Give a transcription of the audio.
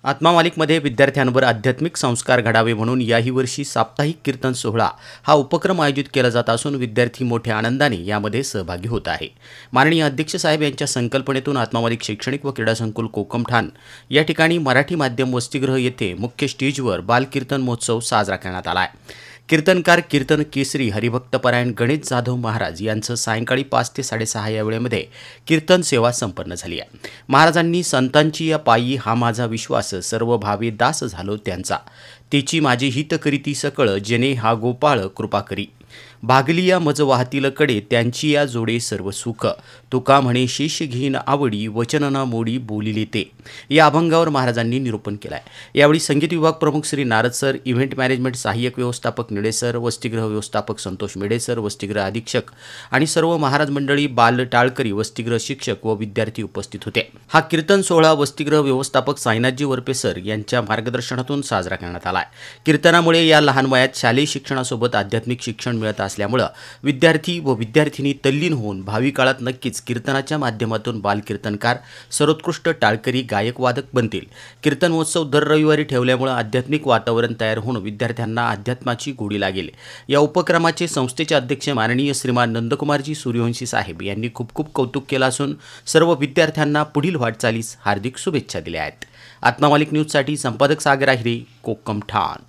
आत्मा मालिकमध्ये विद्यार्थ्यांवर आध्यात्मिक संस्कार घडावे म्हणून याही वर्षी साप्ताहिक कीर्तन सोहळा हा उपक्रम आयोजित केला जात असून विद्यार्थी मोठ्या आनंदाने यामध्ये सहभागी होत आहे। माननीय अध्यक्ष साहेब यांच्या संकल्पनेतून आत्मा मालिक शैक्षणिक व क्रीडा संकुल कोकमठाण या ठिकाणी मराठी माध्यम वसतिगृह येथे मुख्य स्टेजवर बालकीर्तन महोत्सव साजरा करण्यात आला आहे। कीर्तनकार कीर्तन केसरी हरिभक्तपरायण गणेश जाधव महाराज यांचं सायंकाळी 5 ते 6:30 या वेळेमध्ये कीर्तन सेवा संपन्न झाली आहे। महाराजांनी संतांची या पायी हा माझा विश्वास सर्व भावे दास झालो त्यांचा, तेची माझे हित करीती सकळ जेने हा गोपाळ कृपा करी, भागली या मज वाहतील कडे त्यांची या जोडे सर्व सुख, तुका म्हणे शेष घेईन आवडी वचन न मोडी बोलिले ते, या अभंगावर महाराजांनी निरूपण केलाय। यावेळी संगीत विभाग प्रमुख Shri Narad sir, event management सहाय्यक व्यवस्थापक निळे सर, वसतिगृह व्यवस्थापक संतोष मेढे सर, वसतिगृह अधीक्षक आणि सर्व महाराज मंडळी, बाल टाळकरी, वसतिगृह शिक्षक व विद्यार्थी उपस्थित होते। हा कीर्तन सोहळा वसतिगृह व्यवस्थापक साईनाथजी वरपे सर यांच्या मार्गदर्शनातून साजरा करण्यात आला आहे। कीर्तनामुळे या लहान वयात शालेय शिक्षणासोबत आध्यात्मिक शिक्षण मिळत असल्यामुळे विद्यार्थी व विद्यार्थिनी तल्लीन होऊन भावी काळात नक्कीच कीर्तनाच्या माध्यमातून बालकीर्तनकार, सर्वोत्कृष्ट टाळकरी, गायक, वादक बनतील। कीर्तन महोत्सव दर रविवारी ठेवल्यामुळे आध्यात्मिक वातावरण तयार होऊन विद्यार्थ्यांना अध्यात्माची गोडी लागेल। या उपक्रमाचे संस्थेचे अध्यक्ष माननीय श्रीमान नंदकुमारजी सूर्यवंशी साहेब यांनी खूप खूप कौतुक केलं असून सर्व विद्यार्थ्यांना पुढील वाटचालीस हार्दिक शुभेच्छा दिल्या आहेत। आत्मा मालिक न्यूजसाठी संपादक सागर आहिरे, कोकमठाण।